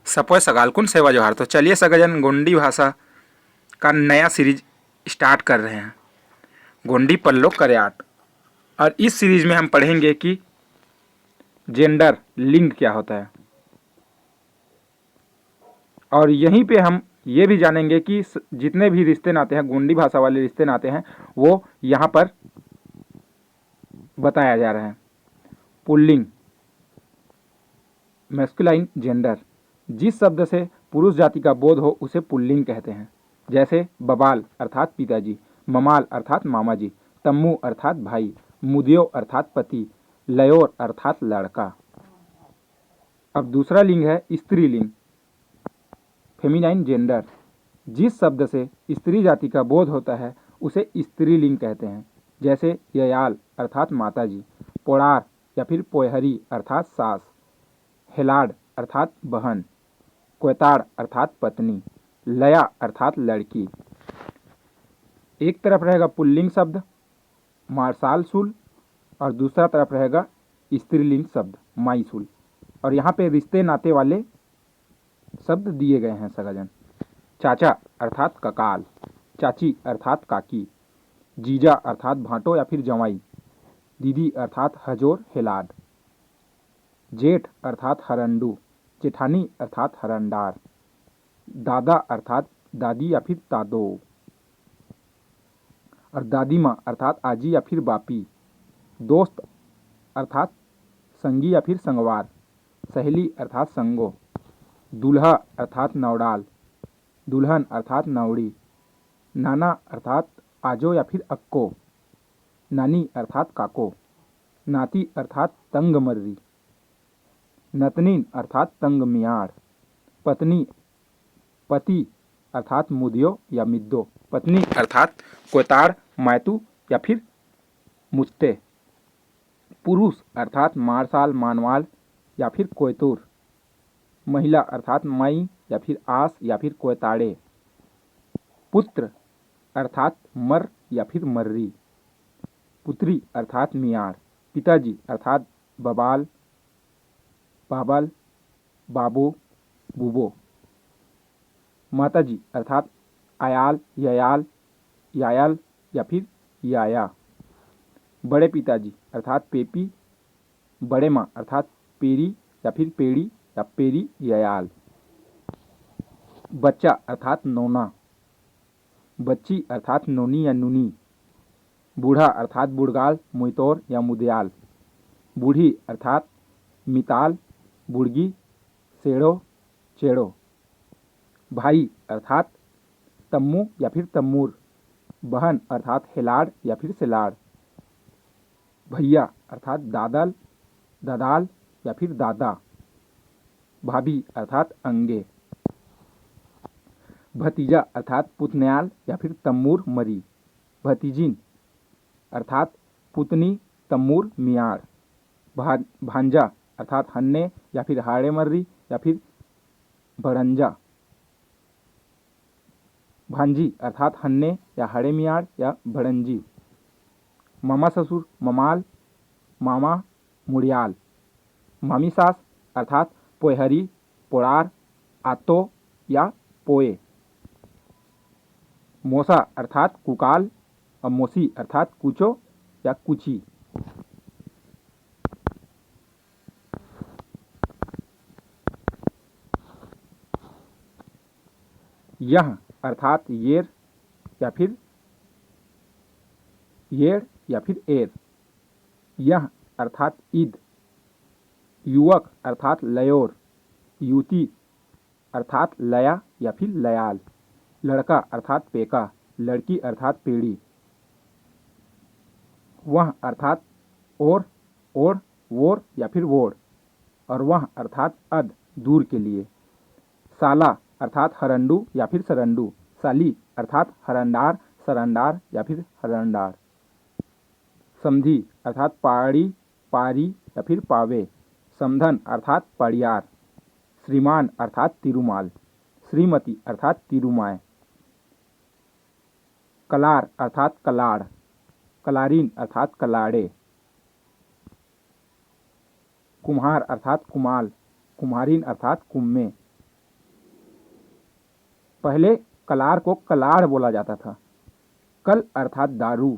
सपोय सगालकुन सेवा जोहार। तो चलिए सगजन गोंडी भाषा का नया सीरीज स्टार्ट कर रहे हैं, गोंडी पल्लो करयाट। और इस सीरीज में हम पढ़ेंगे कि जेंडर लिंग क्या होता है, और यहीं पे हम ये भी जानेंगे कि जितने भी रिश्ते नाते हैं, गोंडी भाषा वाले रिश्ते नाते हैं, वो यहाँ पर बताया जा रहा है। पुल्लिंग मैस्कुलाइन जेंडर, जिस शब्द से पुरुष जाति का बोध हो उसे पुल्लिंग कहते हैं। जैसे बबाल अर्थात पिताजी, ममाल अर्थात मामा जी, तम्मू अर्थात भाई, मुदियो अर्थात पति, लयोर अर्थात लड़का। अब दूसरा लिंग है स्त्रीलिंग फेमिनाइन जेंडर, जिस शब्द से स्त्री जाति का बोध होता है उसे स्त्रीलिंग कहते हैं। जैसे ययाल अर्थात माताजी, पोड़ार या फिर पोयहरी अर्थात सास, हेलाड अर्थात बहन, कोयताड़ अर्थात पत्नी, लया अर्थात लड़की। एक तरफ रहेगा पुल्लिंग शब्द मार्शाल सुल और दूसरा तरफ रहेगा स्त्रीलिंग शब्द माईसुल। और यहाँ पे रिश्ते नाते वाले शब्द दिए गए हैं सगाजन। चाचा अर्थात ककाल, चाची अर्थात काकी, जीजा अर्थात भांटो या फिर जवाई, दीदी अर्थात हजोर हेलाड, जेठ अर्थात हरंडू, जेठानी अर्थात हरंडार, दादा अर्थात दादी या फिर दादो, और दादी माँ अर्थात आजी या फिर बापी, दोस्त अर्थात संगी या फिर संगवार, सहेली अर्थात संगो, दूल्हा अर्थात नवडाल, दुल्हन अर्थात नवड़ी, नाना अर्थात आजो या फिर अक्को, नानी अर्थात काको, नाती अर्थात तंग मर्री, नतनीन अर्थात तंग मियाड़, पत्नी पति अर्थात मुदियो या मिद्दो, पत्नी अर्थात कोताड़ मैतू या फिर मुत्ते, पुरुष अर्थात मारसाल मानवाल या फिर कोयतुर, महिला अर्थात माई या फिर आस या फिर कोयताड़े, पुत्र अर्थात मर या फिर मर्री, पुत्री अर्थात मियाड़, पिताजी अर्थात बबाल बाबल बाबो बूबो, माताजी अर्थात आयाल ययाल यायल या फिर याया, बड़े पिताजी अर्थात पेपी, बड़े माँ अर्थात पेरी या फिर पेड़ी या पेरी ययाल, बच्चा अर्थात नोना, बच्ची अर्थात नोनी या नूनी, बूढ़ा अर्थात बुड़गाल मुइतोर या मुदयाल, बूढ़ी अर्थात मिताल बुड़गी सेड़ो चेड़ो, भाई अर्थात तम्मू या फिर तम्मूर, बहन अर्थात हेलाड़ या फिर सेलाड़, भैया अर्थात दादल दादाल या फिर दादा, भाभी अर्थात अंगे, भतीजा अर्थात पुतन्याल या फिर तम्मूर मरी, भतीजिन अर्थात पुतनी तम्मूर मियाड़, भांजा अर्थात हन्ने या फिर हाड़े मर्री या फिर भड़ंजा, भांजी अर्थात हन्ने या हाड़े मियाड़ या भड़ंजी, मामा ससुर ममाल मामा मुड़ियाल, मामी सास अर्थात पोयहरी पोड़ार आतो या पोए, मोसा अर्थात कुकाल और मोसी अर्थात कुचो या कुची। यह अर्थात येर या फिर येड़ या फिर एर, यह अर्थात ईद, युवक अर्थात लयोर, युवती अर्थात लया या फिर लयाल, लड़का अर्थात पेका, लड़की अर्थात पेड़ी, वह अर्थात और ओर वोर या फिर वोड़, और वह अर्थात अद दूर के लिए, साला अर्थात हरंडू या फिर सरंडू, साली अर्थात हरंडार सरंडार या फिर हरंडार, समधी अर्थात पाड़ी पारी या फिर पावे, समधन अर्थात पड़ियार, श्रीमान अर्थात तिरुमाल, श्रीमती अर्थात तिरुमाय, कलार अर्थात कलाड़, कलारीन अर्थात कलाड़े, कुम्हार अर्थात कुमाल, कुम्हारीन अर्थात कुम्मे, पहले कलार को कलाड़ बोला जाता था। कल अर्थात दारू,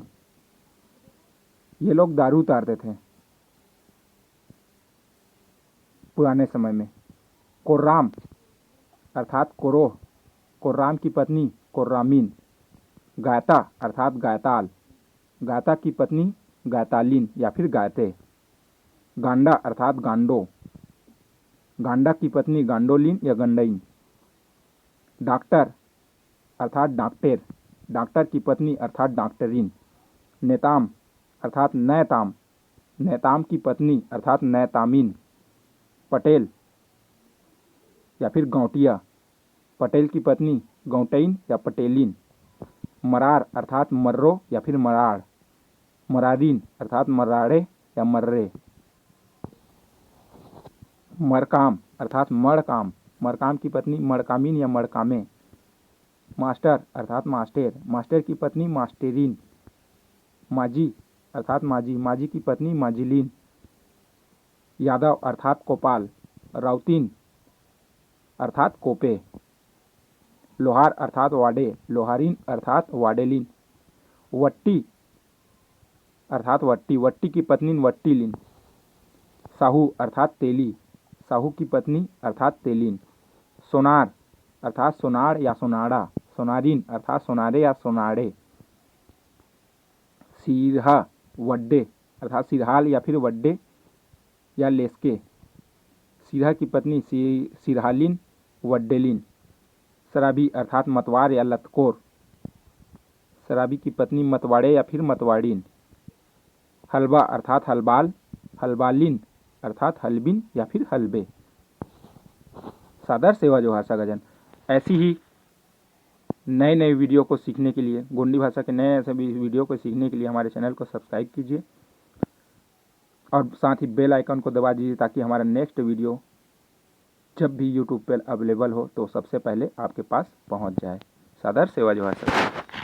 ये लोग दारू उतारते थे पुराने समय में। कोर्राम अर्थात कोरोह, कोर्राम की पत्नी कोर्रामीन। गायता अर्थात गायताल, गायता की पत्नी गायतालीन या फिर गायते। गांडा अर्थात गांडो, गांडा की पत्नी गांडोलीन या गंडईन। डॉक्टर अर्थात डॉक्टर, डॉक्टर की पत्नी अर्थात डॉक्टरीन। नेताम अर्थात नैताम, नैताम की पत्नी अर्थात नैतामीन। पटेल या फिर गौटिया, पटेल की पत्नी गौटईन या पटेलीन। मरार अर्थात मर्रो या फिर मराड़, मरारीन अर्थात मराड़े या मर्रे। मरकाम अर्थात मड़काम, मरकाम की पत्नी मड़कामीन या मड़कामे। मास्टर अर्थात मास्टर, मास्टर की पत्नी मास्टेरीन। माजी अर्थात माजी, माजी की पत्नी माजिलीन। यादव अर्थात कोपाल, राउतीन अर्थात कोपे। लोहार अर्थात वाडे, लोहारीन अर्थात वाडेलीन। वट्टी अर्थात वट्टी, वट्टी की पत्नी वट्टीलीन। साहू अर्थात तेली, साहू की पत्नी अर्थात तेलीन। सोनार अर्थात सोनार या सोनाड़ा, सोनारीन अर्थात सोनारे या सोनाड़े। सिरहा वड्डे अर्थात सिरहाल या फिर वड्डे या लेस्के। सिरहा की पत्नी सिरहालीन वड्डेलीन। शराबी अर्थात मतवार या लतकोर, शराबी की पत्नी मतवाड़े या फिर मतवाड़ीन। हलबा अर्थात हलबाल, हलबालीन अर्थात हलबिन या फिर हलबे। सादर सेवा जोहार सागजन। ऐसी ही नए नए वीडियो को सीखने के लिए, गोंडी भाषा के नए ऐसे वीडियो को सीखने के लिए हमारे चैनल को सब्सक्राइब कीजिए और साथ ही बेल आइकन को दबा दीजिए ताकि हमारा नेक्स्ट वीडियो जब भी यूट्यूब पर अवेलेबल हो तो सबसे पहले आपके पास पहुंच जाए। सादर सेवा जोहार सागजन।